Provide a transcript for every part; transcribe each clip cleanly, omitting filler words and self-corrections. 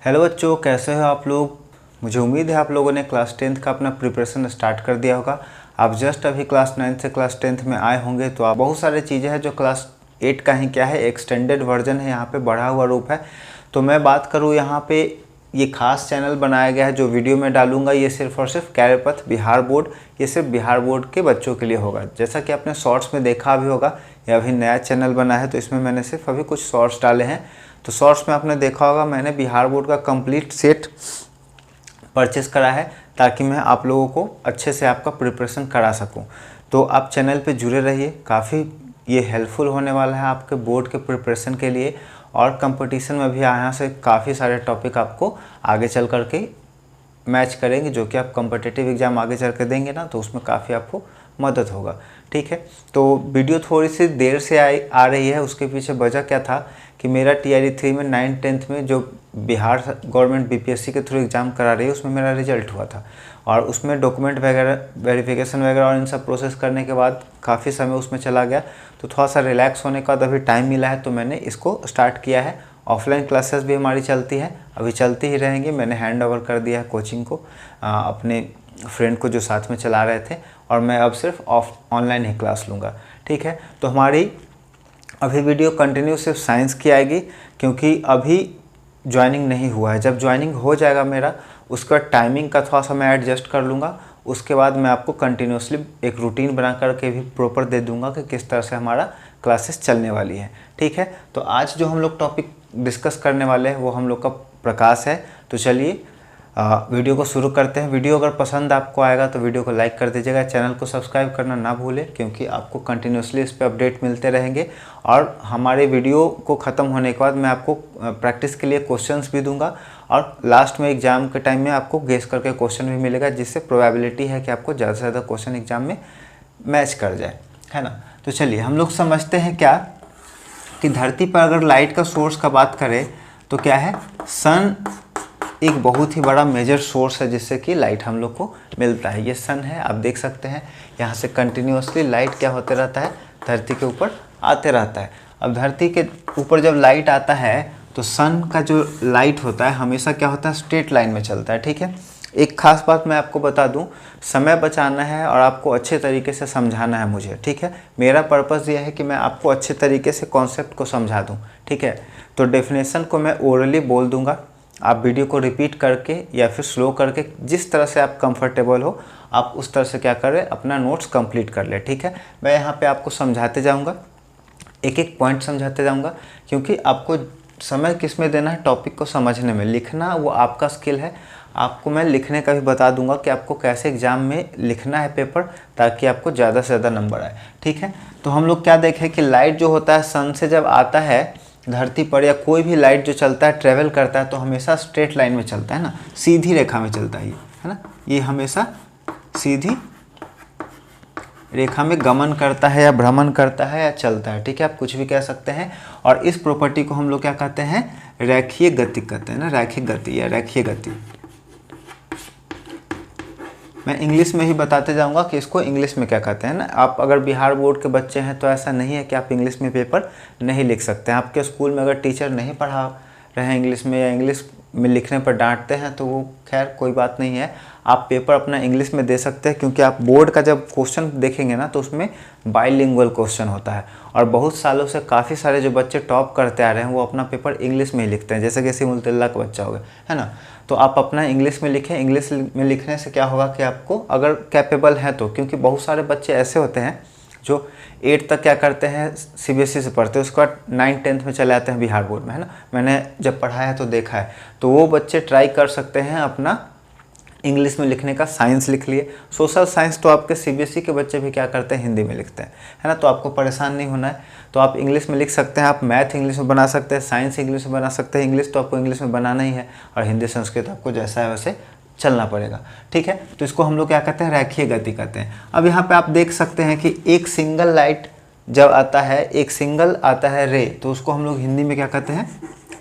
Hello बच्चों, कैसे हो आप लोग। मुझे उम्मीद है आप लोगों ने क्लास 10th का अपना प्रिपरेशन स्टार्ट कर दिया होगा। आप जस्ट अभी क्लास 9 से क्लास 10th में आए होंगे तो आप बहुत सारी चीज़ें हैं जो क्लास 8 का ही क्या है, एक्सटेंडेड वर्जन है, यहाँ पे बढ़ा हुआ रूप है। तो मैं बात करूँ यहाँ पे ये खास चैनल बनाया गया है, जो वीडियो में डालूंगा ये सिर्फ और सिर्फ कैरियर बिहार बोर्ड, ये सिर्फ बिहार बोर्ड के बच्चों के लिए होगा। जैसा कि आपने शॉर्ट्स में देखा भी होगा, ये अभी नया चैनल बना है तो इसमें मैंने सिर्फ अभी कुछ शॉर्ट्स डाले हैं। तो शॉर्ट्स में आपने देखा होगा मैंने बिहार बोर्ड का कंप्लीट सेट परचेस करा है ताकि मैं आप लोगों को अच्छे से आपका प्रिपरेशन करा सकूं। तो आप चैनल पे जुड़े रहिए, काफ़ी ये हेल्पफुल होने वाला है आपके बोर्ड के प्रिपरेशन के लिए। और कंपटीशन में भी यहाँ से काफ़ी सारे टॉपिक आपको आगे चल कर के मैच करेंगे, जो कि आप कॉम्पिटिटिव एग्ज़ाम आगे चल कर देंगे ना, तो उसमें काफ़ी आपको मदद होगा। ठीक है, तो वीडियो थोड़ी सी देर से आ रही है। उसके पीछे वजह क्या था कि मेरा TRE 3 में 9th 10th में जो बिहार गवर्नमेंट BPSC के थ्रू एग्ज़ाम करा रही है उसमें मेरा रिजल्ट हुआ था, और उसमें डॉक्यूमेंट वगैरह वेरिफिकेशन वगैरह और इन सब प्रोसेस करने के बाद काफ़ी समय उसमें चला गया। तो थोड़ा सा रिलैक्स होने के बाद अभी टाइम मिला है तो मैंने इसको स्टार्ट किया है। ऑफलाइन क्लासेस भी हमारी चलती है, अभी चलती ही रहेंगी। मैंने हैंड ओवर कर दिया है कोचिंग को अपने फ्रेंड को जो साथ में चला रहे थे, और मैं अब सिर्फ ऑनलाइन ही क्लास लूँगा। ठीक है, तो हमारी अभी वीडियो कंटिन्यू सिर्फ साइंस की आएगी, क्योंकि अभी ज्वाइनिंग नहीं हुआ है। जब ज्वाइनिंग हो जाएगा मेरा, उसका टाइमिंग का थोड़ा सा मैं एडजस्ट कर लूँगा। उसके बाद मैं आपको कंटिन्यूसली एक रूटीन बना करके भी प्रॉपर दे दूँगा कि किस तरह से हमारा क्लासेस चलने वाली है। ठीक है, तो आज जो हम लोग टॉपिक डिस्कस करने वाले हैं वो हम लोग का प्रकाश है। तो चलिए वीडियो को शुरू करते हैं। वीडियो अगर पसंद आपको आएगा तो वीडियो को लाइक कर दीजिएगा, चैनल को सब्सक्राइब करना ना भूलें, क्योंकि आपको कंटिन्यूसली इस पर अपडेट मिलते रहेंगे। और हमारे वीडियो को ख़त्म होने के बाद मैं आपको प्रैक्टिस के लिए क्वेश्चंस भी दूंगा, और लास्ट में एग्ज़ाम के टाइम में आपको गेस करके क्वेश्चन भी मिलेगा, जिससे प्रोबेबिलिटी है कि आपको ज़्यादा से ज़्यादा क्वेश्चन एग्जाम में मैच कर जाए, है ना। तो चलिए हम लोग समझते हैं क्या कि धरती पर अगर लाइट का सोर्स का बात करें तो क्या है, सन एक बहुत ही बड़ा मेजर सोर्स है जिससे कि लाइट हम लोग को मिलता है। ये सन है, आप देख सकते हैं यहाँ से कंटिन्यूसली लाइट क्या होते रहता है, धरती के ऊपर आते रहता है। अब धरती के ऊपर जब लाइट आता है तो सन का जो लाइट होता है हमेशा क्या होता है, स्ट्रेट लाइन में चलता है। ठीक है, एक खास बात मैं आपको बता दूं, समय बचाना है और आपको अच्छे तरीके से समझाना है मुझे। ठीक है, मेरा पर्पस ये है कि मैं आपको अच्छे तरीके से कॉन्सेप्ट को समझा दूं। ठीक है, तो डेफिनेशन को मैं ओरली बोल दूंगा, आप वीडियो को रिपीट करके या फिर स्लो करके, जिस तरह से आप कंफर्टेबल हो आप उस तरह से क्या करें, अपना नोट्स कंप्लीट कर ले। ठीक है, मैं यहाँ पे आपको समझाते जाऊँगा, एक एक पॉइंट समझाते जाऊँगा, क्योंकि आपको समय किस में देना है, टॉपिक को समझने में। लिखना वो आपका स्किल है, आपको मैं लिखने का भी बता दूंगा कि आपको कैसे एग्ज़ाम में लिखना है पेपर, ताकि आपको ज़्यादा से ज़्यादा नंबर आए। ठीक है, तो हम लोग क्या देखें कि लाइट जो होता है सन से जब आता है धरती पर, या कोई भी लाइट जो चलता है ट्रेवल करता है तो हमेशा स्ट्रेट लाइन में चलता है ना, सीधी रेखा में चलता है, है ना। ये हमेशा सीधी रेखा में गमन करता है या भ्रमण करता है या चलता है। ठीक है, आप कुछ भी कह सकते हैं। और इस प्रॉपर्टी को हम लोग क्या कहते हैं, रैखीय गति कहते हैं ना, रैखिक गति या रैखीय गति। मैं इंग्लिश में ही बताते जाऊंगा कि इसको इंग्लिश में क्या कहते हैं ना। आप अगर बिहार बोर्ड के बच्चे हैं तो ऐसा नहीं है कि आप इंग्लिश में पेपर नहीं लिख सकते हैं। आपके स्कूल में अगर टीचर नहीं पढ़ा रहे हैं इंग्लिश में, या इंग्लिश में लिखने पर डांटते हैं, तो वो खैर कोई बात नहीं है, आप पेपर अपना इंग्लिश में दे सकते हैं। क्योंकि आप बोर्ड का जब क्वेश्चन देखेंगे ना तो उसमें बाइलिंगुअल क्वेश्चन होता है, और बहुत सालों से काफ़ी सारे जो बच्चे टॉप करते आ रहे हैं वो अपना पेपर इंग्लिश में ही लिखते हैं, जैसे कि सिमुलतल्ला का बच्चा हो गया, है ना। तो आप अपना इंग्लिश में लिखें। इंग्लिश में लिखने से क्या होगा कि आपको अगर कैपेबल है तो, क्योंकि बहुत सारे बच्चे ऐसे होते हैं जो 8 तक क्या करते हैं CBSE से पढ़ते हैं, उसके बाद 9 10th में चले आते हैं बिहार बोर्ड में, है ना। मैंने जब पढ़ाया है तो देखा है, तो वो बच्चे ट्राई कर सकते हैं अपना इंग्लिश में लिखने का। साइंस लिख लिए, सोशल साइंस तो आपके CBSE के बच्चे भी क्या करते हैं, हिंदी में लिखते हैं, है ना। तो आपको परेशान नहीं होना है, तो आप इंग्लिश में लिख सकते हैं। आप मैथ इंग्लिश में बना सकते हैं, साइंस इंग्लिश में बना सकते हैं। इंग्लिश तो आपको इंग्लिश में बनाना ही है, और हिंदी संस्कृत आपको जैसा है वैसे चलना पड़ेगा। ठीक है, तो इसको हम लोग क्या कहते हैं, रैखीय गति कहते हैं। अब यहाँ पे आप देख सकते हैं कि एक सिंगल लाइट जब आता है, एक सिंगल आता है रे, तो उसको हम लोग हिंदी में क्या कहते हैं,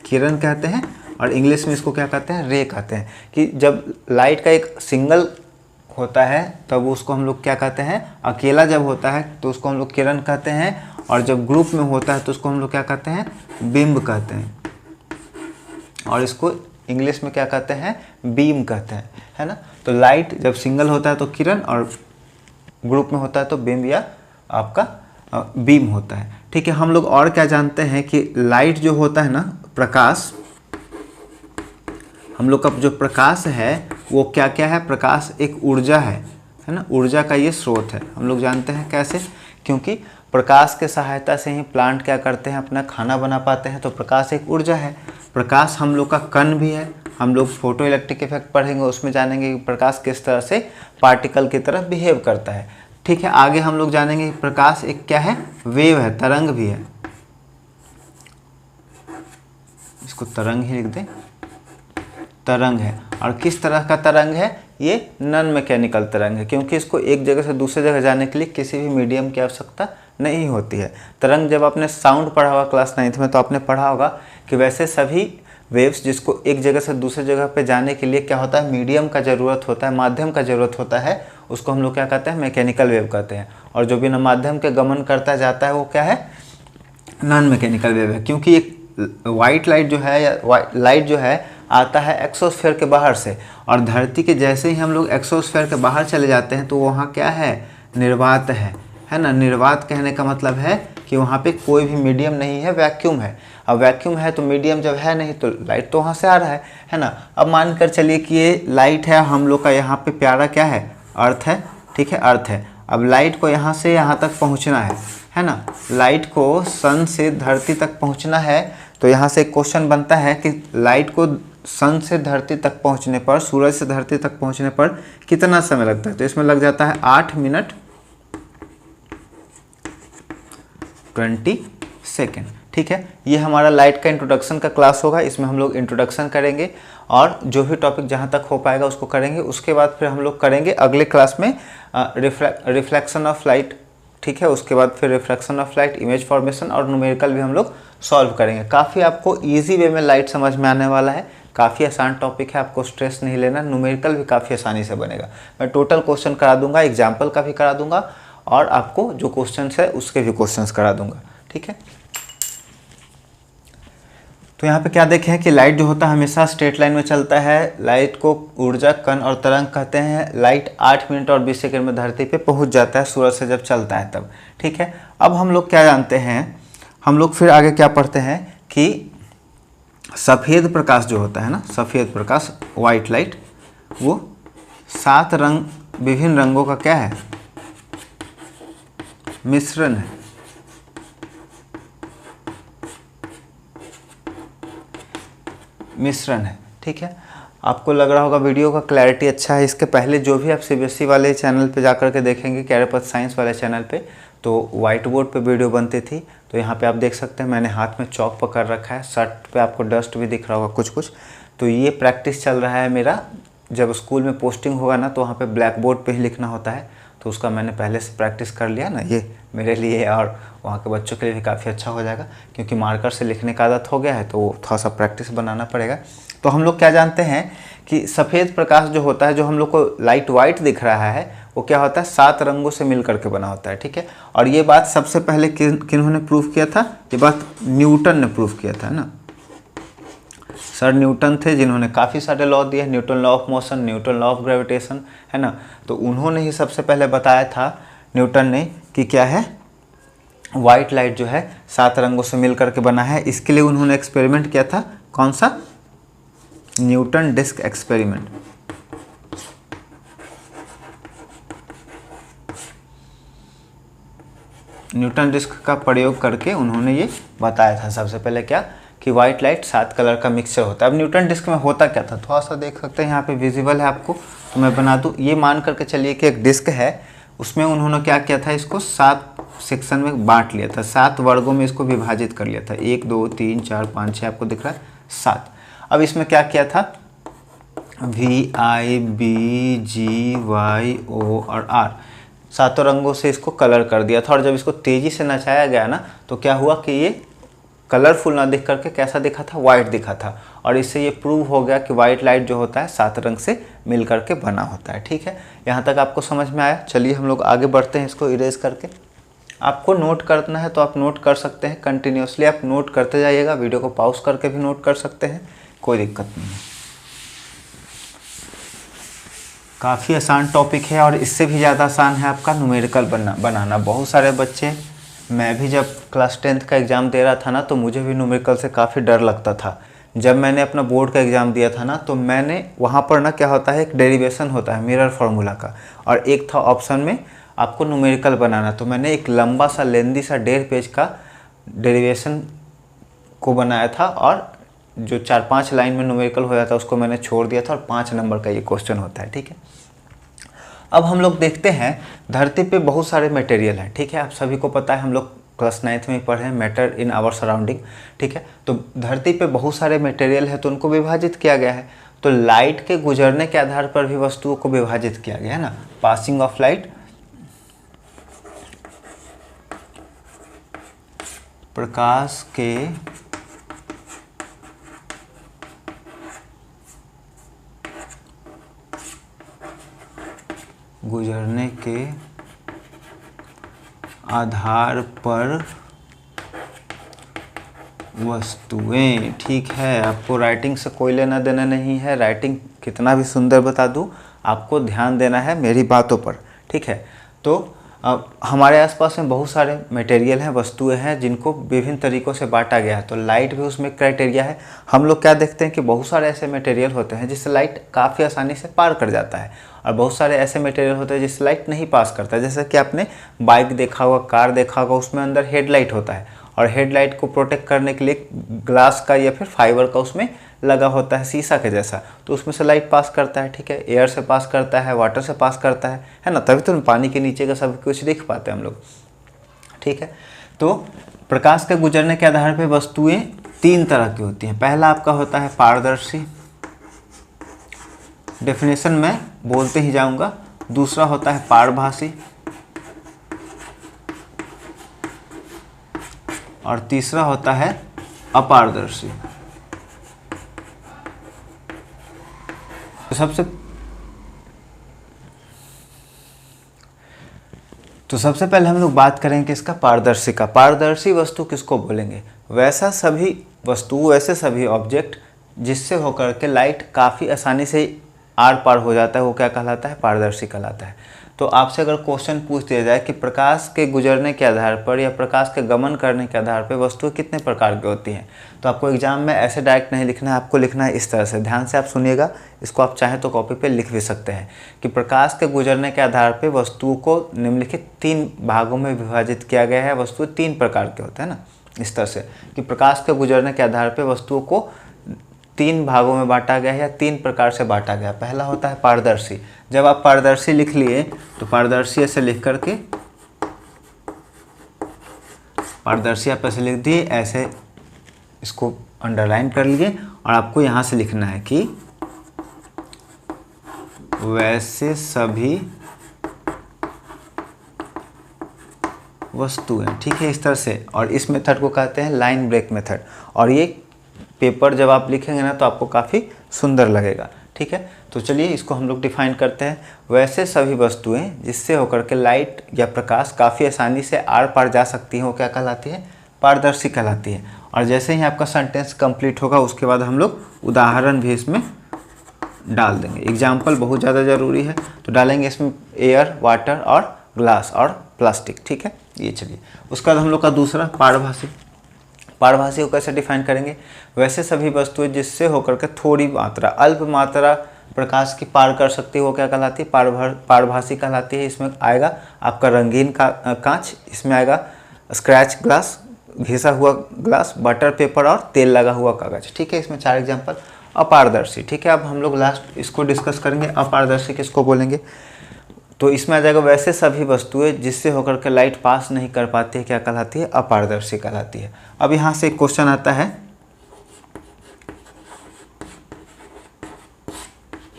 किरण कहते हैं, और इंग्लिश में इसको क्या कहते हैं, रे कहते हैं। कि जब लाइट का एक सिंगल होता है तब उसको हम लोग क्या कहते हैं, अकेला जब होता है तो उसको हम लोग किरण कहते हैं, और जब ग्रुप में होता है तो उसको हम लोग क्या कहते हैं, बिंब कहते हैं। और इसको इंग्लिश में क्या कहते हैं, बीम कहते हैं, है ना। तो लाइट जब सिंगल होता है तो किरण, और ग्रुप में होता है तो बीम या आपका बीम होता है, ठीक है। हम लोग और क्या जानते हैं कि लाइट जो होता है ना, प्रकाश, हम लोग का जो प्रकाश है वो क्या क्या है, प्रकाश एक ऊर्जा है ना, ऊर्जा का ये स्रोत है। हम लोग जानते हैं कैसे, क्योंकि प्रकाश के सहायता से ही प्लांट क्या करते हैं, अपना खाना बना पाते हैं, तो प्रकाश एक ऊर्जा है। प्रकाश हम लोग का कण भी है। हम लोग फोटो इलेक्ट्रिक इफेक्ट पढ़ेंगे, उसमें जानेंगे कि प्रकाश किस तरह से पार्टिकल की तरह बिहेव करता है, ठीक है। आगे हम लोग जानेंगे कि प्रकाश एक क्या है, वेव है, तरंग भी है। इसको तरंग ही लिख दें, तरंग है। और किस तरह का तरंग है, ये नॉन मैकेनिकल तरंग है, क्योंकि इसको एक जगह से दूसरे जगह जाने के लिए किसी भी मीडियम की आवश्यकता नहीं होती है। तरंग जब आपने साउंड पढ़ा होगा क्लास 9th में, तो आपने पढ़ा होगा कि वैसे सभी वेव्स जिसको एक जगह से दूसरे जगह पे जाने के लिए क्या होता है, मीडियम का ज़रूरत होता है, माध्यम का ज़रूरत होता है, उसको हम लोग क्या कहते हैं, मैकेनिकल वेव कहते हैं। और जो बिना माध्यम के गमन करता जाता है वो क्या है, नॉन मैकेनिकल वेव है। क्योंकि एक वाइट लाइट जो है या लाइट जो है आता है एक्सोस्फेयर के बाहर से, और धरती के जैसे ही हम लोग एक्सोस्फेयर के बाहर चले जाते हैं तो वहाँ क्या है, निर्वात है ना। निर्वात कहने का मतलब है कि वहाँ पे कोई भी मीडियम नहीं है, वैक्यूम है। अब वैक्यूम है तो मीडियम जब है नहीं तो लाइट तो वहाँ से आ रहा है ना। अब मान कर चलिए कि ये लाइट है, हम लोग का यहाँ पे प्यारा क्या है, अर्थ है, ठीक है, अर्थ है। अब लाइट को यहाँ से यहाँ तक पहुँचना है ना, लाइट को सन से धरती तक पहुँचना है। तो यहाँ से एक क्वेश्चन बनता है कि लाइट को सन से धरती तक पहुँचने पर, सूरज से धरती तक पहुँचने पर कितना समय लगता है, तो इसमें लग जाता है 8 मिनट 20 सेकेंड, ठीक है। ये हमारा लाइट का इंट्रोडक्शन का क्लास होगा, इसमें हम लोग इंट्रोडक्शन करेंगे और जो भी टॉपिक जहाँ तक हो पाएगा उसको करेंगे। उसके बाद फिर हम लोग करेंगे अगले क्लास में रिफ्लेक्शन ऑफ लाइट, ठीक है। उसके बाद फिर reflection of light, image formation और न्यूमेरिकल भी हम लोग सॉल्व करेंगे। काफ़ी आपको ईजी वे में लाइट समझ में आने वाला है, काफ़ी आसान टॉपिक है, आपको स्ट्रेस नहीं लेना। न्यूमेरिकल भी काफ़ी आसानी से बनेगा। मैं टोटल क्वेश्चन करा दूंगा, एग्जाम्पल का भी करा दूंगा, और आपको जो क्वेश्चन है उसके भी क्वेश्चंस करा दूंगा, ठीक है। तो यहाँ पे क्या देखें कि लाइट जो होता है हमेशा स्ट्रेट लाइन में चलता है। लाइट को ऊर्जा, कण और तरंग कहते हैं। लाइट 8 मिनट और 20 सेकंड में धरती पे पहुँच जाता है, सूरज से जब चलता है तब, ठीक है। अब हम लोग क्या जानते हैं, हम लोग फिर आगे क्या पढ़ते हैं कि सफ़ेद प्रकाश जो होता है ना, सफ़ेद प्रकाश, वाइट लाइट, वो 7 रंग, विभिन्न रंगों का क्या है, मिश्रण है। मिश्रण है, ठीक है। आपको लग रहा होगा वीडियो का क्लैरिटी अच्छा है। इसके पहले जो भी आप सीबीएसई वाले चैनल पे जाकर के देखेंगे, कैरियर पथ साइंस वाले चैनल पे, तो वाइट बोर्ड पे वीडियो बनती थी। तो यहाँ पे आप देख सकते हैं मैंने हाथ में चौक पकड़ रखा है, शर्ट पे आपको डस्ट भी दिख रहा होगा कुछ कुछ। तो ये प्रैक्टिस चल रहा है मेरा। जब स्कूल में पोस्टिंग होगा ना तो वहाँ पे ब्लैक बोर्ड पे ही लिखना होता है, तो उसका मैंने पहले से प्रैक्टिस कर लिया ना। ये मेरे लिए और वहाँ के बच्चों के लिए भी काफ़ी अच्छा हो जाएगा, क्योंकि मार्कर से लिखने का आदत हो गया है, तो थोड़ा सा प्रैक्टिस बनाना पड़ेगा। तो हम लोग क्या जानते हैं कि सफ़ेद प्रकाश जो होता है, जो हम लोग को लाइट वाइट दिख रहा है, वो क्या होता है, 7 रंगों से मिल करके बना होता है, ठीक है। और ये बात सबसे पहले किन्होंने प्रूव किया था, ये बात न्यूटन ने प्रूव किया था ना। सर न्यूटन थे जिन्होंने काफ़ी सारे लॉ दिए, Newton law of motion, Newton law of gravitation, है ना। तो उन्होंने ही सबसे पहले बताया था, न्यूटन ने, कि क्या है, वाइट लाइट जो है 7 रंगों से मिल करके बना है। इसके लिए उन्होंने एक्सपेरिमेंट किया था, कौन सा, Newton disc experiment. Newton disc का प्रयोग करके उन्होंने ये बताया था सबसे पहले, क्या, कि वाइट लाइट 7 कलर का मिक्सचर होता है। अब न्यूटन डिस्क में होता क्या था, थोड़ा सा देख सकते हैं, यहाँ पे विजिबल है आपको, तो मैं बना दूँ। ये मान करके चलिए कि एक डिस्क है, उसमें उन्होंने क्या किया था, इसको 7 सेक्शन में बांट लिया था, 7 वर्गों में इसको विभाजित कर लिया था। 1 2 3 4 5 6 आपको दिख रहा है, 7। अब इसमें क्या किया था, VI BG YO और R, 7 रंगों से इसको कलर कर दिया था। और जब इसको तेज़ी से नचाया गया ना, तो क्या हुआ कि ये कलरफुल ना दिख करके कैसा दिखा था, वाइट दिखा था। और इससे ये प्रूव हो गया कि वाइट लाइट जो होता है 7 रंग से मिल करके बना होता है, ठीक है। यहाँ तक आपको समझ में आया। चलिए हम लोग आगे बढ़ते हैं इसको इरेज करके। आपको नोट करना है तो आप नोट कर सकते हैं, कंटिन्यूसली आप नोट करते जाइएगा, वीडियो को पॉज करके भी नोट कर सकते हैं, कोई दिक्कत नहीं है। काफ़ी आसान टॉपिक है और इससे भी ज़्यादा आसान है आपका न्यूमेरिकल बनाना। बहुत सारे बच्चे, मैं भी जब क्लास 10th का एग्ज़ाम दे रहा था ना तो मुझे भी न्यूमेरिकल से काफ़ी डर लगता था। जब मैंने अपना बोर्ड का एग्ज़ाम दिया था ना तो मैंने वहाँ पर ना क्या होता है, एक डेरिवेशन होता है मिरर फार्मूला का, और एक था ऑप्शन में आपको न्यूमेरिकल बनाना। तो मैंने एक लंबा सा लेंदी सा 1.5 पेज का डेरिवेशन को बनाया था और जो 4-5 लाइन में न्यूमेरिकल हो जाता उसको मैंने छोड़ दिया था और 5 नंबर का ये क्वेश्चन होता है। ठीक है, अब हम लोग देखते हैं धरती पे बहुत सारे मटेरियल हैं। ठीक है, आप सभी को पता है, हम लोग क्लास 9th में पढ़े हैं मैटर इन आवर सराउंडिंग। ठीक है, तो धरती पे बहुत सारे मटेरियल है तो उनको विभाजित किया गया है। तो लाइट के गुजरने के आधार पर भी वस्तुओं को विभाजित किया गया है ना, पासिंग ऑफ लाइट, प्रकाश के गुजरने के आधार पर वस्तुएं। ठीक है, आपको राइटिंग से कोई लेना देना नहीं है, राइटिंग कितना भी सुंदर बता दूं, आपको ध्यान देना है मेरी बातों पर। ठीक है, तो हमारे आसपास में बहुत सारे मटेरियल हैं, वस्तुएं हैं जिनको विभिन्न तरीक़ों से बांटा गया है। तो लाइट भी उसमें क्राइटेरिया है। हम लोग क्या देखते हैं कि बहुत सारे ऐसे मटेरियल होते हैं जिससे लाइट काफ़ी आसानी से पार कर जाता है, और बहुत सारे ऐसे मटेरियल होते हैं जिससे लाइट नहीं पास करता है। जैसे कि आपने बाइक देखा होगा, कार देखा होगा, उसमें अंदर हेडलाइट होता है और हेडलाइट को प्रोटेक्ट करने के लिए ग्लास का या फिर फाइबर का उसमें लगा होता है, शीशा के जैसा, तो उसमें से लाइट पास करता है। ठीक है, एयर से पास करता है, वाटर से पास करता है ना, तभी तो पानी के नीचे का सब कुछ देख पाते हैं हम लोग। ठीक है, तो प्रकाश के गुजरने के आधार पर वस्तुएं 3 तरह की होती हैं। पहला आपका होता है पारदर्शी, डेफिनेशन में बोलते ही जाऊंगा। दूसरा होता है पारभासी, और तीसरा होता है अपारदर्शी। तो सबसे पहले हम लोग बात करेंगे इसका पारदर्शी का। पारदर्शी वस्तु किसको बोलेंगे? वैसे सभी ऑब्जेक्ट जिससे होकर के लाइट काफ़ी आसानी से आर पार हो जाता है, वो क्या कहलाता है? पारदर्शी कहलाता है। तो आपसे अगर क्वेश्चन पूछ दिया जाए कि प्रकाश के गुजरने के आधार पर या प्रकाश के गमन करने के आधार पर वस्तुएं कितने प्रकार की होती हैं, तो आपको एग्जाम में ऐसे डायरेक्ट नहीं लिखना है, आपको लिखना है इस तरह से। ध्यान से आप सुनिएगा, इसको आप चाहें तो कॉपी पे लिख भी सकते हैं कि प्रकाश के गुजरने के आधार पर वस्तुओं को निम्नलिखित 3 भागों में विभाजित किया गया है। वस्तुएं 3 प्रकार के होते हैं ना, इस तरह से कि प्रकाश के गुजरने के आधार पर वस्तुओं को 3 भागों में बांटा गया है या 3 प्रकार से बांटा गया। पहला होता है पारदर्शी। जब आप पारदर्शी लिख लिए तो पारदर्शी ऐसे लिख करके, पारदर्शी आप ऐसे लिख दिए, ऐसे इसको अंडरलाइन कर लिए और आपको यहाँ से लिखना है कि वैसे सभी वस्तुएं। ठीक है, इस तरह से। और इस मेथड को कहते हैं लाइन ब्रेक मेथड। और ये पेपर जब आप लिखेंगे ना तो आपको काफ़ी सुंदर लगेगा। ठीक है, तो चलिए इसको हम लोग डिफाइन करते हैं। वैसे सभी वस्तुएं जिससे होकर के लाइट या प्रकाश काफ़ी आसानी से आर पार जा सकती हैं, वो क्या कहलाती है? पारदर्शी कहलाती है। और जैसे ही आपका सेंटेंस कंप्लीट होगा उसके बाद हम लोग उदाहरण भी इसमें डाल देंगे। एग्जाम्पल बहुत ज़्यादा ज़रूरी है, तो डालेंगे इसमें एयर, वाटर और ग्लास और प्लास्टिक। ठीक है, ये चलिए। उसके बाद हम लोग का दूसरा पारभासी। पारभासी को कैसे डिफाइन करेंगे? वैसे सभी वस्तुएं जिससे होकर के थोड़ी मात्रा, अल्प मात्रा प्रकाश की पार कर सकती है, वो क्या कहलाती है? पारभासी कहलाती है। इसमें आएगा आपका रंगीन कांच, इसमें आएगा स्क्रैच ग्लास, घिसा हुआ ग्लास, बटर पेपर और तेल लगा हुआ कागज। ठीक है, इसमें 4 एग्जाम्पल। अपारदर्शी। ठीक है, अब हम लोग लास्ट इसको डिस्कस करेंगे, अपारदर्शी किसको बोलेंगे। तो इसमें आ जाएगा वैसे सभी वस्तुएं जिससे होकर के लाइट पास नहीं कर पाती है, क्या कहलाती है? अपारदर्शी कहलाती है। अब यहाँ से एक क्वेश्चन आता है,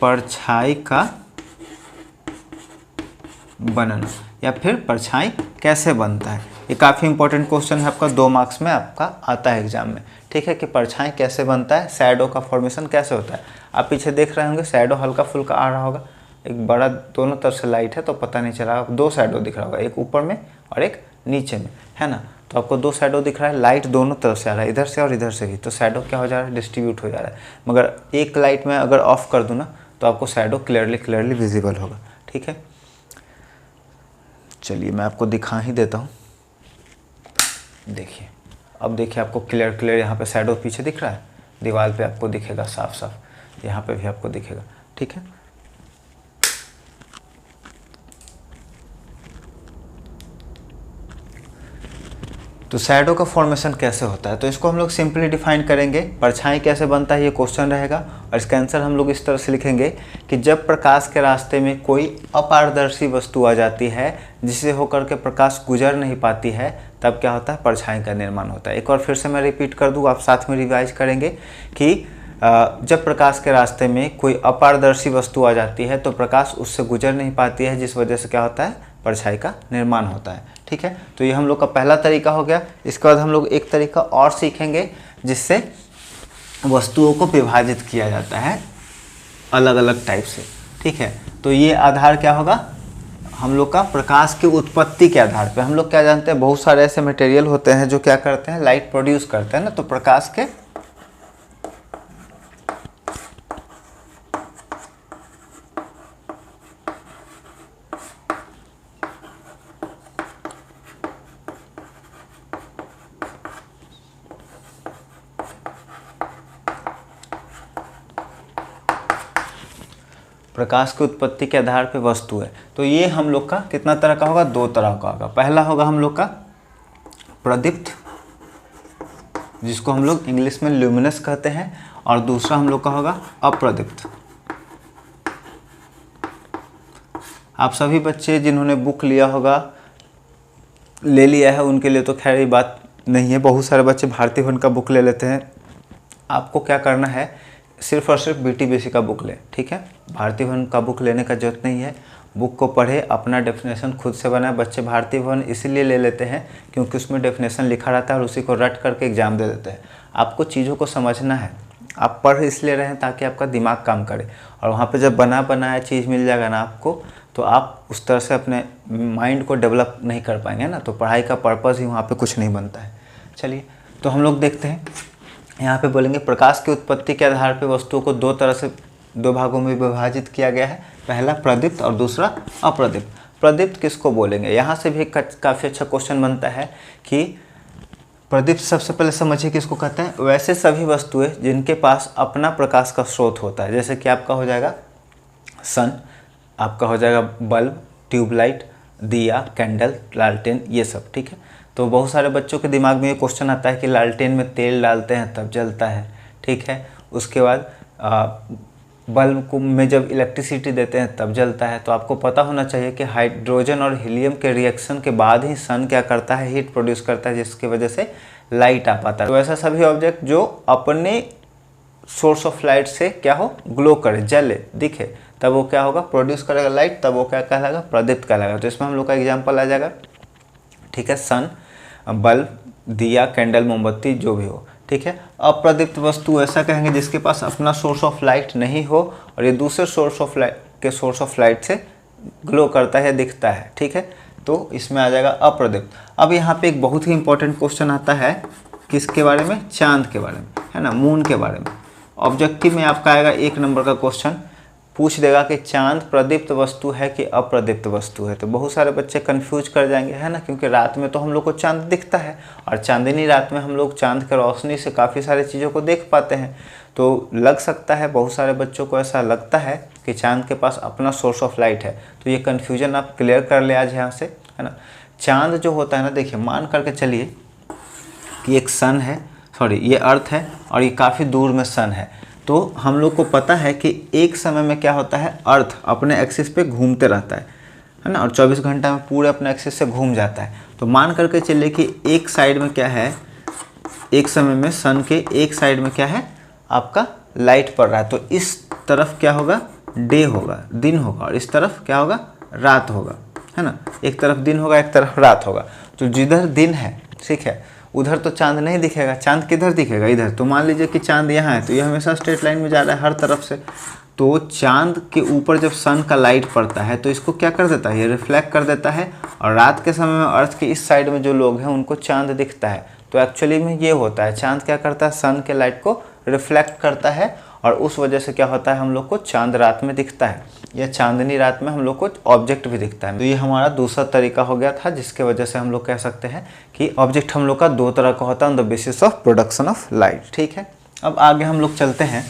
परछाई का बनना या फिर परछाई कैसे बनता है। ये काफ़ी इंपॉर्टेंट क्वेश्चन है, आपका 2 मार्क्स में आपका आता है एग्जाम में। ठीक है, कि परछाई कैसे बनता है, शैडो का फॉर्मेशन कैसे होता है। आप पीछे देख रहे होंगे शैडो हल्का फुल्का आ रहा होगा, एक बड़ा दोनों तरफ से लाइट है तो पता नहीं चला। 2 शैडो दिख रहा होगा, एक ऊपर में और एक नीचे में, है ना। तो आपको 2 शैडो दिख रहा है, लाइट दोनों तरफ से आ रहा है, इधर से और इधर से भी, तो शैडो क्या हो जा रहा है? डिस्ट्रीब्यूट हो जा रहा है। मगर एक लाइट में अगर ऑफ कर दूँ ना तो आपको शैडो क्लियरली विजिबल होगा। ठीक है, चलिए मैं आपको दिखा ही देता हूँ। देखिए, अब देखिए आपको क्लियर यहाँ पे शैडो पीछे दिख रहा है, दीवार पे आपको दिखेगा साफ साफ, यहाँ पे भी आपको दिखेगा। ठीक है, तो शैडो का फॉर्मेशन कैसे होता है, तो इसको हम लोग सिंपली डिफाइन करेंगे। परछाई कैसे बनता है ये क्वेश्चन रहेगा, और इसका आंसर हम लोग इस तरह से लिखेंगे कि जब प्रकाश के रास्ते में कोई अपारदर्शी वस्तु आ जाती है जिसे होकर के प्रकाश गुजर नहीं पाती है, तब क्या होता है, परछाई का निर्माण होता है। एक बार फिर से मैं रिपीट कर दूँ, आप साथ में रिवाइज करेंगे कि जब प्रकाश के रास्ते में कोई अपारदर्शी वस्तु आ जाती है तो प्रकाश उससे गुजर नहीं पाती है, जिस वजह से क्या होता है, परछाई का निर्माण होता है। ठीक है, तो ये हम लोग का पहला तरीका हो गया। इसके बाद हम लोग एक तरीका और सीखेंगे जिससे वस्तुओं को विभाजित किया जाता है अलग अलग टाइप से। ठीक है, तो ये आधार क्या होगा, हम लोग का प्रकाश की उत्पत्ति के आधार पे। हम लोग क्या जानते हैं, बहुत सारे ऐसे मटेरियल होते हैं जो क्या करते हैं, लाइट प्रोड्यूस करते हैं ना, तो प्रकाश के प्रकाश की उत्पत्ति के आधार पे वस्तु है। तो ये हम लोग का कितना तरह का होगा, दो तरह का होगा। पहला होगा हम लोग का प्रदीप्त, जिसको हम लोग इंग्लिश में ल्यूमिनस कहते हैं, और दूसरा हम लोग का होगा अप्रदीप्त। आप सभी बच्चे जिन्होंने बुक लिया होगा, ले लिया है, उनके लिए तो खैर ये बात नहीं है। बहुत सारे बच्चे भारती भवन का बुक ले लेते हैं। आपको क्या करना है, सिर्फ और सिर्फ BTBC का बुक ले। ठीक है, भारती भवन का बुक लेने का जरूरत नहीं है। बुक को पढ़े, अपना डेफिनेशन खुद से बनाए। बच्चे भारती भवन इसीलिए ले लेते हैं क्योंकि उसमें डेफिनेशन लिखा रहता है और उसी को रट करके एग्जाम दे देते हैं। आपको चीज़ों को समझना है, आप पढ़ इसलिए रहे हैं ताकि आपका दिमाग काम करे, और वहाँ पे जब बनाया चीज़ मिल जाएगा ना आपको, तो आप उस तरह से अपने माइंड को डेवलप नहीं कर पाएंगे ना, तो पढ़ाई का पर्पज़ ही वहाँ पे कुछ नहीं बनता है। चलिए, तो हम लोग देखते हैं, यहाँ पे बोलेंगे प्रकाश की उत्पत्ति के आधार पे वस्तुओं को दो भागों में विभाजित किया गया है। पहला प्रदीप्त और दूसरा अप्रदीप्त। प्रदीप्त किसको बोलेंगे, यहाँ से भी काफ़ी अच्छा क्वेश्चन बनता है कि प्रदीप्त सबसे पहले समझिए किसको कहते हैं, वैसे सभी वस्तुएं जिनके पास अपना प्रकाश का स्रोत होता है। जैसे कि आपका हो जाएगा सन, आपका हो जाएगा बल्ब, ट्यूबलाइट, दिया, कैंडल, लालटेन, ये सब। ठीक है, तो बहुत सारे बच्चों के दिमाग में ये क्वेश्चन आता है कि लालटेन में तेल डालते हैं तब जलता है। ठीक है, उसके बाद बल्ब को में जब इलेक्ट्रिसिटी देते हैं तब जलता है। तो आपको पता होना चाहिए कि हाइड्रोजन और हीलियम के रिएक्शन के बाद ही सन क्या करता है, हीट प्रोड्यूस करता है, जिसकी वजह से लाइट आ पाता है। तो ऐसा सभी ऑब्जेक्ट जो अपने सोर्स ऑफ लाइट से क्या हो, ग्लो करे, जले, दिखे, तब वो क्या होगा, प्रोड्यूस करेगा लाइट, तब वो क्या कहलाएगा, प्रदीप्त कहलाएगा। तो इसमें हम लोग का एग्जाम्पल आ जाएगा। ठीक है, सन, बल्ब, दिया, कैंडल, मोमबत्ती, जो भी हो। ठीक है, अप्रदीप्त वस्तु ऐसा कहेंगे जिसके पास अपना सोर्स ऑफ लाइट नहीं हो और ये दूसरे सोर्स ऑफ लाइट से ग्लो करता है, दिखता है। ठीक है, तो इसमें आ जाएगा अप्रदीप्त। अब यहाँ पे एक बहुत ही इंपॉर्टेंट क्वेश्चन आता है, किसके बारे में, चांद के बारे में, है ना, मून के बारे में। ऑब्जेक्टिव में आपका आएगा 1 नंबर का क्वेश्चन, पूछ देगा कि चांद प्रदीप्त वस्तु है कि अप्रदीप्त वस्तु है। तो बहुत सारे बच्चे कंफ्यूज कर जाएंगे, है ना, क्योंकि रात में तो हम लोग को चांद दिखता है और चांदनी रात में हम लोग चांद की रोशनी से काफ़ी सारी चीज़ों को देख पाते हैं। तो लग सकता है बहुत सारे बच्चों को ऐसा लगता है कि चांद के पास अपना सोर्स ऑफ लाइट है। तो ये कन्फ्यूजन आप क्लियर कर ले आज यहाँ से, है ना। चांद जो होता है ना, देखिए मान करके चलिए कि एक सन है, सॉरी ये अर्थ है और ये काफ़ी दूर में सन है। तो हम लोग को पता है कि एक समय में क्या होता है, अर्थ अपने एक्सिस पे घूमते रहता है ना, और 24 घंटा में पूरे अपने एक्सिस से घूम जाता है। तो मान करके चलिए कि एक साइड में क्या है, एक समय में सन के एक साइड में क्या है, आपका लाइट पड़ रहा है। तो इस तरफ क्या होगा, डे होगा, दिन होगा, और इस तरफ क्या होगा, रात होगा, है ना। एक तरफ दिन होगा, एक तरफ रात होगा। तो जिधर दिन है, ठीक है, उधर तो चांद नहीं दिखेगा। चांद किधर दिखेगा, इधर। तो मान लीजिए कि चांद यहाँ है, तो ये हमेशा स्ट्रेट लाइन में जा रहा है हर तरफ से। तो चांद के ऊपर जब सन का लाइट पड़ता है तो इसको क्या कर देता है, ये रिफ्लेक्ट कर देता है, और रात के समय में अर्थ के इस साइड में जो लोग हैं उनको चांद दिखता है। तो एक्चुअली में ये होता है, चांद क्या करता है, सन के लाइट को रिफ्लेक्ट करता है और उस वजह से क्या होता है, हम लोग को चांद रात में दिखता है या चांदनी रात में हम लोग को ऑब्जेक्ट भी दिखता है। तो ये हमारा दूसरा तरीका हो गया था, जिसके वजह से हम लोग कह सकते हैं कि ऑब्जेक्ट हम लोग का दो तरह का होता है on the basis of production of light. ठीक है, अब आगे हम लोग चलते हैं।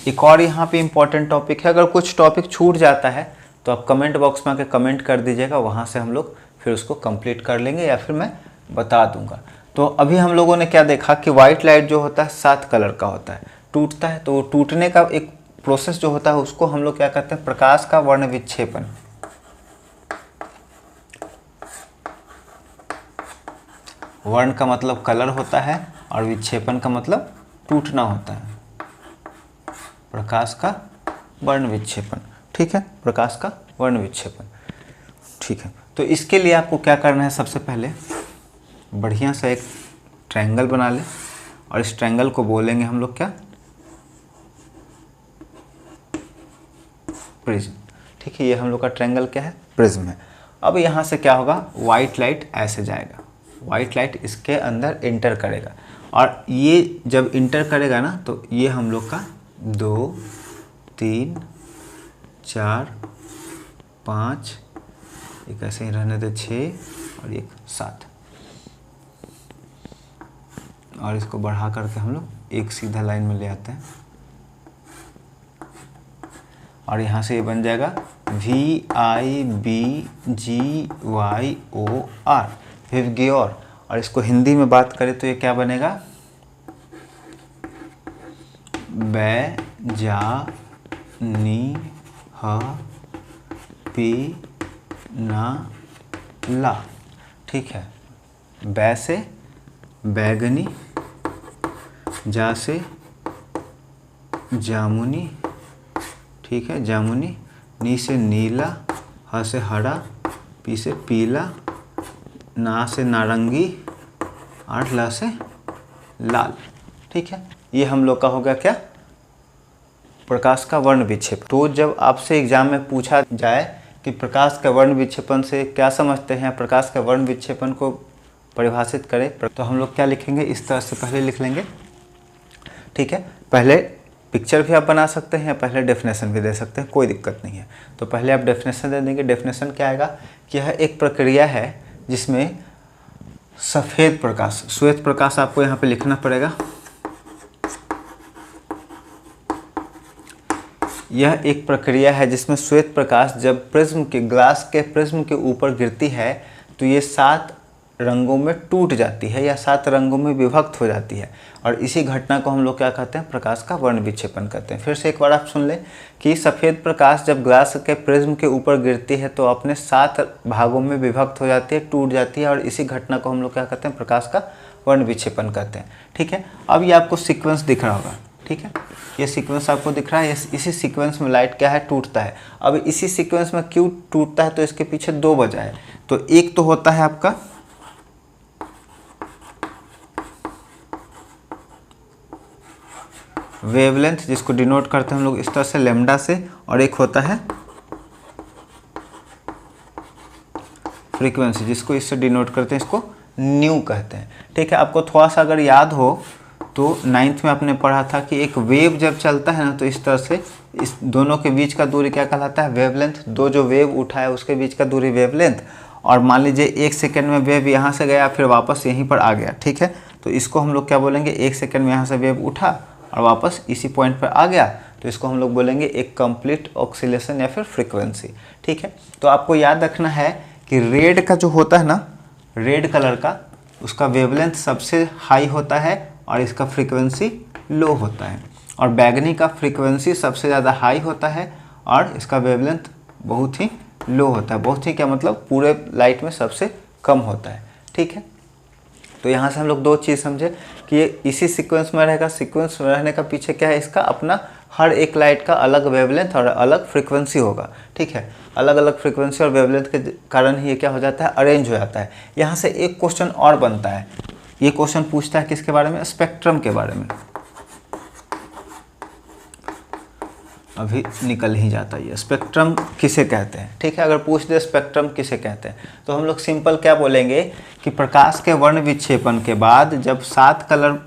एक और यहाँ पे इम्पॉर्टेंट टॉपिक है, अगर कुछ टॉपिक छूट जाता है तो आप कमेंट बॉक्स में आके कमेंट कर दीजिएगा, वहाँ से हम लोग फिर उसको कंप्लीट कर लेंगे या फिर मैं बता दूंगा। तो अभी हम लोगों ने क्या देखा कि वाइट लाइट जो होता है 7 कलर का होता है, टूटता है, तो टूटने का एक प्रोसेस जो होता है उसको हम लोग क्या कहते हैं, प्रकाश का वर्ण विक्षेपन। वर्ण का मतलब कलर होता है और विक्षेपन का मतलब टूटना होता है, प्रकाश का वर्ण विक्षेपन। ठीक है, प्रकाश का वर्ण विक्षेपन। ठीक है, तो इसके लिए आपको क्या करना है, सबसे पहले बढ़िया सा एक ट्रायंगल बना लें और इस ट्रायंगल को बोलेंगे हम लोग क्या, प्रिज्म। ठीक है, ये हम लोग का ट्रायंगल क्या है, प्रिज्म है। अब यहाँ से क्या होगा, वाइट लाइट ऐसे जाएगा, वाइट लाइट इसके अंदर इंटर करेगा और ये जब इंटर करेगा ना तो ये हम लोग का 2 3 4 5, एक ऐसे ही रहने दे 6 और एक 7, और इसको बढ़ा करके हम लोग एक सीधा लाइन में ले आते हैं और यहाँ से ये बन जाएगा VIBGYOR, विवग्योर। और इसको हिंदी में बात करें तो ये क्या बनेगा, बै जा नी ह पी ना ला। ठीक है, बै से बैगनी, जा से जामुनी, ठीक है जामुनी, नी से नीला, ह से हरा, पी से पीला, ना से नारंगी और ला से लाल। ठीक है, ये हम लोग का होगा क्या, प्रकाश का वर्ण विक्षेपन। तो जब आपसे एग्जाम में पूछा जाए कि प्रकाश का वर्ण विक्षेपन से क्या समझते हैं, प्रकाश का वर्ण विक्षेपन को परिभाषित करें, तो हम लोग क्या लिखेंगे, इस तरह से पहले लिख लेंगे। ठीक है, पहले पिक्चर भी आप बना सकते हैं, पहले डेफिनेशन भी दे सकते हैं, कोई दिक्कत नहीं है। तो पहले आप डेफिनेशन दे देंगे। डेफिनेशन क्या आएगा कि यह एक प्रक्रिया है जिसमें सफ़ेद प्रकाश, श्वेत प्रकाश आपको यहाँ पे लिखना पड़ेगा। यह एक प्रक्रिया है जिसमें श्वेत प्रकाश जब प्रिज्म के ग्लास के प्रिज्म के ऊपर गिरती है तो ये 7 रंगों में टूट जाती है या 7 रंगों में विभक्त हो जाती है, और इसी घटना को हम लोग क्या कहते हैं, प्रकाश का वर्ण विक्षेपन कहते हैं। फिर से एक बार आप सुन लें कि सफ़ेद प्रकाश जब ग्लास के प्रिज्म के ऊपर गिरती है तो अपने 7 भागों में विभक्त हो जाती है, टूट जाती है, और इसी घटना को हम लोग क्या कहते हैं, प्रकाश का वर्ण विक्षेपन कहते हैं। ठीक है, अब ये आपको सीक्वेंस दिख रहा होगा। ठीक है, ये सीक्वेंस आपको दिख रहा है, इसी सीक्वेंस में लाइट क्या है, टूटता है। अब इसी सीक्वेंस में क्यों टूटता है, तो इसके पीछे 2 वजह है। तो एक तो होता है आपका वेवलेंथ, जिसको डिनोट करते हैं हम लोग इस तरह से लैम्डा से, और एक होता है फ्रीक्वेंसी, जिसको इससे डिनोट करते हैं, इसको न्यू कहते हैं। ठीक है, आपको थोड़ा सा अगर याद हो तो 9th में आपने पढ़ा था कि एक वेव जब चलता है ना तो इस तरह से इस दोनों के बीच का दूरी क्या कहलाता है, वेवलेंथ। दो जो वेव उठा है उसके बीच का दूरी वेवलेंथ, और मान लीजिए 1 सेकेंड में वेव यहाँ से गया फिर वापस यहीं पर आ गया। ठीक है, तो इसको हम लोग क्या बोलेंगे, 1 सेकेंड में यहाँ से वेव उठा और वापस इसी पॉइंट पर आ गया, तो इसको हम लोग बोलेंगे एक कंप्लीट ऑक्सीलेशन या फिर फ्रीक्वेंसी। ठीक है, तो आपको याद रखना है कि रेड का जो होता है ना, रेड कलर का, उसका वेवलेंथ सबसे हाई होता है और इसका फ्रीक्वेंसी लो होता है, और बैगनी का फ्रीक्वेंसी सबसे ज़्यादा हाई होता है और इसका वेवलेंथ बहुत ही लो होता है। बहुत ही क्या मतलब, पूरे लाइट में सबसे कम होता है। ठीक है, तो यहाँ से हम लोग 2 चीज़ समझे कि ये इसी सीक्वेंस में रहेगा। सीक्वेंस में रहने का पीछे क्या है, इसका अपना हर एक लाइट का अलग वेवलेंथ और अलग फ्रीक्वेंसी होगा। ठीक है, अलग अलग फ्रीक्वेंसी और वेवलेंथ के कारण ही ये क्या हो जाता है, अरेंज हो जाता है। यहाँ से एक क्वेश्चन और बनता है, ये क्वेश्चन पूछता है किसके बारे में, स्पेक्ट्रम के बारे में। अभी निकल ही जाता है। स्पेक्ट्रम किसे कहते हैं, ठीक है। अगर पूछ दे स्पेक्ट्रम किसे कहते हैं तो हम लोग सिंपल क्या बोलेंगे कि प्रकाश के वर्ण विक्षेपण के बाद जब 7 कलर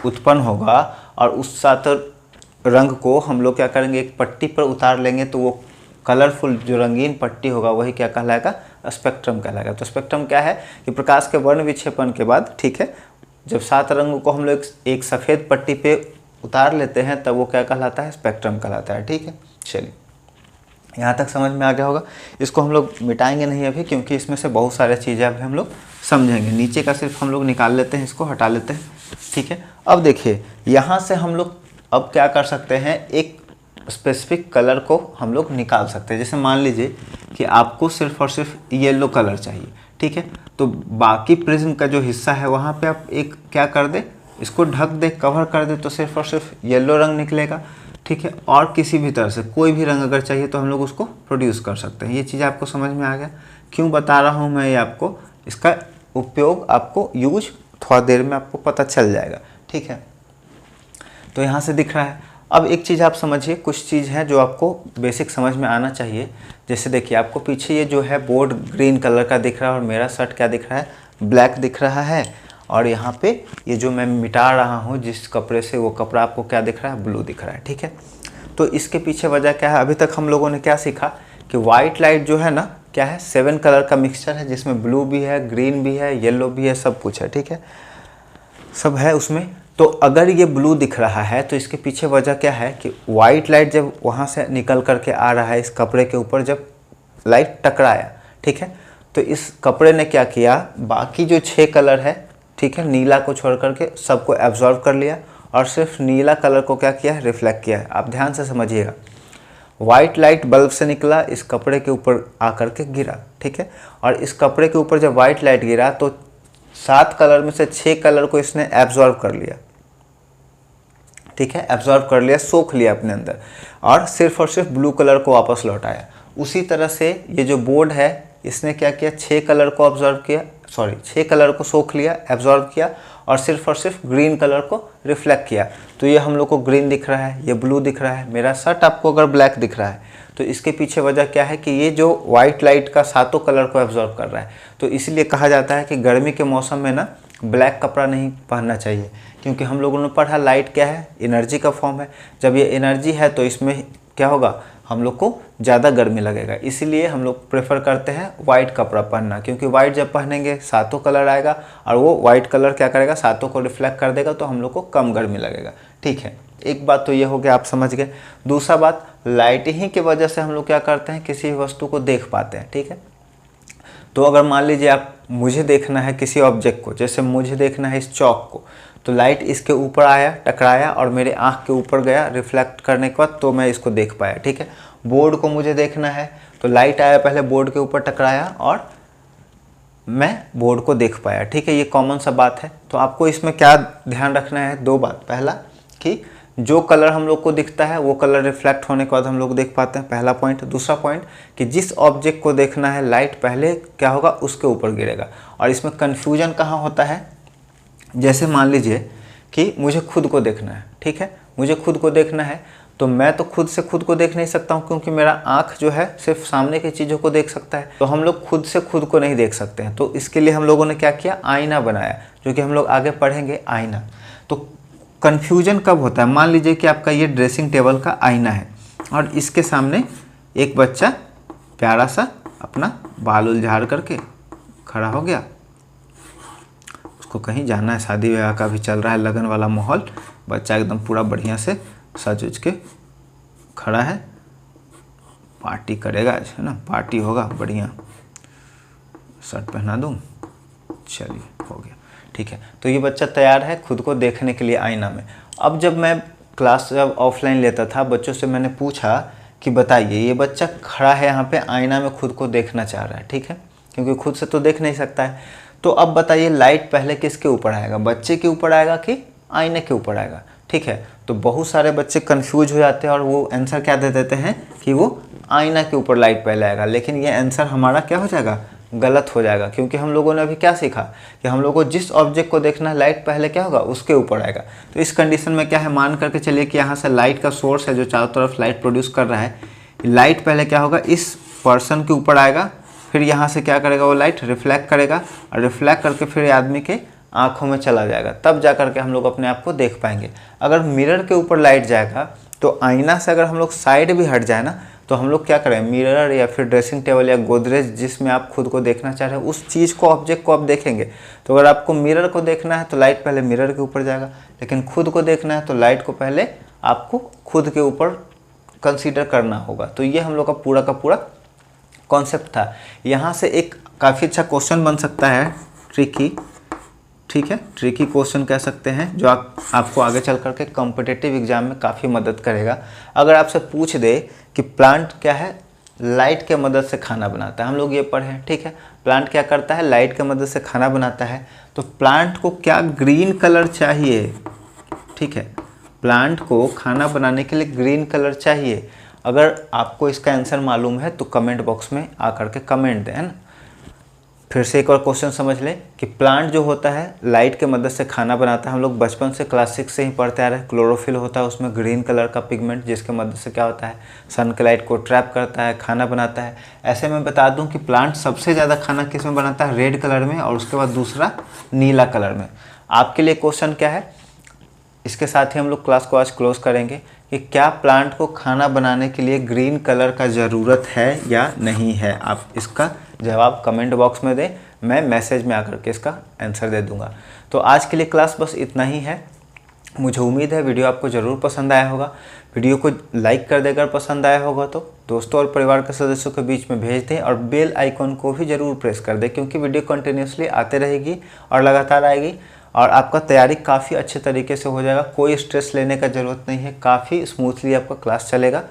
उत्पन्न होगा और उस 7 रंग को हम लोग क्या करेंगे, एक पट्टी पर उतार लेंगे, तो वो कलरफुल जो रंगीन पट्टी होगा वही क्या कहलाएगा, स्पेक्ट्रम कहलाएगा। तो स्पेक्ट्रम क्या है कि प्रकाश के वर्ण विक्षेपण के बाद, ठीक है, जब 7 रंगों को हम लोग एक सफ़ेद पट्टी पे उतार लेते हैं तब वो क्या कहलाता है, स्पेक्ट्रम कहलाता है, ठीक है। चलिए यहाँ तक समझ में आ गया होगा। इसको हम लोग मिटाएंगे नहीं अभी, क्योंकि इसमें से बहुत सारे चीज़ें अभी हम लोग समझेंगे। नीचे का सिर्फ हम लोग निकाल लेते हैं, इसको हटा लेते हैं, ठीक है। अब देखिए यहाँ से हम लोग अब क्या कर सकते हैं, एक स्पेसिफिक कलर को हम लोग निकाल सकते हैं। जैसे मान लीजिए कि आपको सिर्फ और सिर्फ येलो कलर चाहिए, ठीक है, तो बाकी प्रिज्म का जो हिस्सा है वहाँ पे आप एक क्या कर दे, इसको ढक दे, कवर कर दे, तो सिर्फ और सिर्फ येलो रंग निकलेगा, ठीक है। और किसी भी तरह से कोई भी रंग अगर चाहिए तो हम लोग उसको प्रोड्यूस कर सकते हैं। ये चीज़ आपको समझ में आ गया। क्यों बता रहा हूँ मैं ये आपको, इसका उपयोग आपको यूज थोड़ा देर में आपको पता चल जाएगा, ठीक है। तो यहाँ से दिख रहा है। अब एक चीज़ आप समझिए, कुछ चीज़ है जो आपको बेसिक समझ में आना चाहिए। जैसे देखिए आपको पीछे ये जो है बोर्ड ग्रीन कलर का दिख रहा है और मेरा शर्ट क्या दिख रहा है, ब्लैक दिख रहा है। और यहाँ पे ये जो मैं मिटा रहा हूँ जिस कपड़े से, वो कपड़ा आपको क्या दिख रहा है, ब्लू दिख रहा है, ठीक है। तो इसके पीछे वजह क्या है, अभी तक हम लोगों ने क्या सीखा कि वाइट लाइट जो है ना क्या है, 7 कलर का मिक्सचर है, जिसमें ब्लू भी है, ग्रीन भी है, येलो भी है, सब कुछ है, ठीक है, सब है उसमें। तो अगर ये ब्लू दिख रहा है तो इसके पीछे वजह क्या है कि वाइट लाइट जब वहाँ से निकल करके आ रहा है इस कपड़े के ऊपर, जब लाइट टकराया, ठीक है, तो इस कपड़े ने क्या किया, बाकी जो 6 कलर है, ठीक है, नीला को छोड़ करके सबको एब्जॉर्व कर लिया और सिर्फ नीला कलर को क्या किया है, रिफ्लेक्ट किया है। आप ध्यान से समझिएगा, वाइट लाइट बल्ब से निकला, इस कपड़े के ऊपर आकर के गिरा, ठीक है, और इस कपड़े के ऊपर जब वाइट लाइट गिरा तो 7 कलर में से 6 कलर को इसने एब्जॉर्व कर लिया, ठीक है, एब्जॉर्व कर लिया, सोख लिया अपने अंदर, और सिर्फ ब्लू कलर को वापस लौटाया। उसी तरह से ये जो बोर्ड है इसने क्या किया, 6 कलर को ऑब्जर्व किया, 6 कलर को सोख लिया, एब्जॉर्व किया, और सिर्फ ग्रीन कलर को रिफ्लेक्ट किया। तो ये हम लोग को ग्रीन दिख रहा है, ये ब्लू दिख रहा है, मेरा शर्ट आपको अगर ब्लैक दिख रहा है तो इसके पीछे वजह क्या है कि ये जो वाइट लाइट का 7 कलर को एब्जॉर्व कर रहा है। तो इसलिए कहा जाता है कि गर्मी के मौसम में ना ब्लैक कपड़ा नहीं पहनना चाहिए, क्योंकि हम लोगों ने पढ़ा लाइट क्या है, एनर्जी का फॉर्म है। जब ये एनर्जी है तो इसमें क्या होगा, हम लोग को ज़्यादा गर्मी लगेगा। इसीलिए हम लोग प्रेफर करते हैं वाइट कपड़ा पहनना, क्योंकि वाइट जब पहनेंगे 7 कलर आएगा और वो वाइट कलर क्या करेगा, 7 को रिफ्लेक्ट कर देगा, तो हम लोग को कम गर्मी लगेगा, ठीक है। एक बात तो ये हो गया, आप समझ गए। दूसरा बात, लाइट ही की वजह से हम लोग क्या करते हैं, किसी वस्तु को देख पाते हैं, ठीक है। तो अगर मान लीजिए आप, मुझे देखना है किसी ऑब्जेक्ट को, जैसे मुझे देखना है इस चौक को, तो लाइट इसके ऊपर आया, टकराया और मेरे आँख के ऊपर गया रिफ्लेक्ट करने के बाद, तो मैं इसको देख पाया, ठीक है। बोर्ड को मुझे देखना है तो लाइट आया, पहले बोर्ड के ऊपर टकराया और मैं बोर्ड को देख पाया, ठीक है। ये कॉमन सा बात है। तो आपको इसमें क्या ध्यान रखना है, 2 बात। पहला कि जो कलर हम लोग को दिखता है वो कलर रिफ्लेक्ट होने के बाद हम लोग देख पाते हैं, पहला पॉइंट। दूसरा पॉइंट कि जिस ऑब्जेक्ट को देखना है लाइट पहले क्या होगा, उसके ऊपर गिरेगा। और इसमें कन्फ्यूजन कहाँ होता है, जैसे मान लीजिए कि मुझे खुद को देखना है, ठीक है, मुझे खुद को देखना है, तो मैं तो खुद से खुद को देख नहीं सकता हूँ, क्योंकि मेरा आँख जो है सिर्फ सामने की चीज़ों को देख सकता है। तो हम लोग खुद से खुद को नहीं देख सकते हैं। तो इसके लिए हम लोगों ने क्या किया, आईना बनाया, जो कि हम लोग आगे पढ़ेंगे, आईना। तो कन्फ्यूजन कब होता है, मान लीजिए कि आपका ये ड्रेसिंग टेबल का आईना है और इसके सामने एक बच्चा प्यारा सा अपना बाल उल झाड़ करके खड़ा हो गया। उसको कहीं जाना है, शादी ब्याह का भी चल रहा है, लगन वाला माहौल, बच्चा एकदम पूरा बढ़िया से सज उज के खड़ा है, पार्टी करेगा आज, है ना, पार्टी होगा, बढ़िया शर्ट पहना दूँ, चलिए हो गया, ठीक है। तो ये बच्चा तैयार है खुद को देखने के लिए आईना में। अब जब मैं क्लास जब ऑफलाइन लेता था, बच्चों से मैंने पूछा कि बताइए, ये बच्चा खड़ा है यहाँ पे आईना में, खुद को देखना चाह रहा है, ठीक है, क्योंकि खुद से तो देख नहीं सकता है। तो अब बताइए लाइट पहले किसके ऊपर आएगा, बच्चे के ऊपर आएगा कि आईने के ऊपर आएगा, ठीक है। तो बहुत सारे बच्चे कंफ्यूज हो जाते हैं और वो आंसर क्या दे देते हैं कि वो आईना के ऊपर लाइट पहले आएगा, लेकिन ये आंसर हमारा क्या हो जाएगा, गलत हो जाएगा, क्योंकि हम लोगों ने अभी क्या सीखा कि हम लोगों को जिस ऑब्जेक्ट को देखना है लाइट पहले क्या होगा उसके ऊपर आएगा। तो इस कंडीशन में क्या है, मान करके चलिए कि यहाँ से लाइट का सोर्स है जो चारों तरफ लाइट प्रोड्यूस कर रहा है, लाइट पहले क्या होगा इस पर्सन के ऊपर आएगा, फिर यहाँ से क्या करेगा वो लाइट रिफ्लेक्ट करेगा और रिफ्लेक्ट करके फिर आदमी के आँखों में चला जाएगा, तब जा करके हम लोग अपने आप को देख पाएंगे। अगर मिरर के ऊपर लाइट जाएगा तो आईना से अगर हम लोग साइड भी हट जाए ना तो हम लोग क्या करें, मिरर या फिर ड्रेसिंग टेबल या गोदरेज जिसमें आप खुद को देखना चाह रहे हैं उस चीज़ को ऑब्जेक्ट को आप देखेंगे। तो अगर आपको मिरर को देखना है तो लाइट पहले मिरर के ऊपर जाएगा, लेकिन खुद को देखना है तो लाइट को पहले आपको खुद के ऊपर कंसीडर करना होगा। तो ये हम लोग का पूरा कॉन्सेप्ट था। यहाँ से एक काफ़ी अच्छा क्वेश्चन बन सकता है, ट्रिकी, ठीक है, ट्रिकी क्वेश्चन कह सकते हैं, जो आपको आगे चल करके कॉम्पिटिटिव एग्जाम में काफ़ी मदद करेगा। अगर आपसे पूछ दे कि प्लांट क्या है, लाइट के मदद से खाना बनाता है, हम लोग ये पढ़े हैं, ठीक है, प्लांट क्या करता है, लाइट के मदद से खाना बनाता है, तो प्लांट को क्या ग्रीन कलर चाहिए, ठीक है, प्लांट को खाना बनाने के लिए ग्रीन कलर चाहिए। अगर आपको इसका आंसर मालूम है तो कमेंट बॉक्स में आकर के कमेंट दें, है ना। फिर से एक और क्वेश्चन समझ लें कि प्लांट जो होता है लाइट के मदद से खाना बनाता है, हम लोग बचपन से क्लास 6 से ही पढ़ते आ रहे हैं, क्लोरोफिल होता है उसमें ग्रीन कलर का पिगमेंट, जिसके मदद से क्या होता है सन के लाइट को ट्रैप करता है, खाना बनाता है। ऐसे में बता दूं कि प्लांट सबसे ज़्यादा खाना किस में बनाता है, रेड कलर में, और उसके बाद दूसरा नीला कलर में। आपके लिए क्वेश्चन क्या है, इसके साथ ही हम लोग क्लास को आज क्लोज करेंगे कि क्या प्लांट को खाना बनाने के लिए ग्रीन कलर का ज़रूरत है या नहीं है। आप इसका जवाब कमेंट बॉक्स में दें, मैं मैसेज में आकर के इसका आंसर दे दूंगा। तो आज के लिए क्लास बस इतना ही है। मुझे उम्मीद है वीडियो आपको ज़रूर पसंद आया होगा। वीडियो को लाइक कर देकर पसंद आया होगा तो दोस्तों और परिवार के सदस्यों के बीच में भेज दें, और बेल आइकॉन को भी ज़रूर प्रेस कर दें, क्योंकि वीडियो कंटिन्यूसली आते रहेगी और लगातार आएगी, और आपका तैयारी काफ़ी अच्छे तरीके से हो जाएगा। कोई स्ट्रेस लेने का ज़रूरत नहीं है, काफ़ी स्मूथली आपका क्लास चलेगा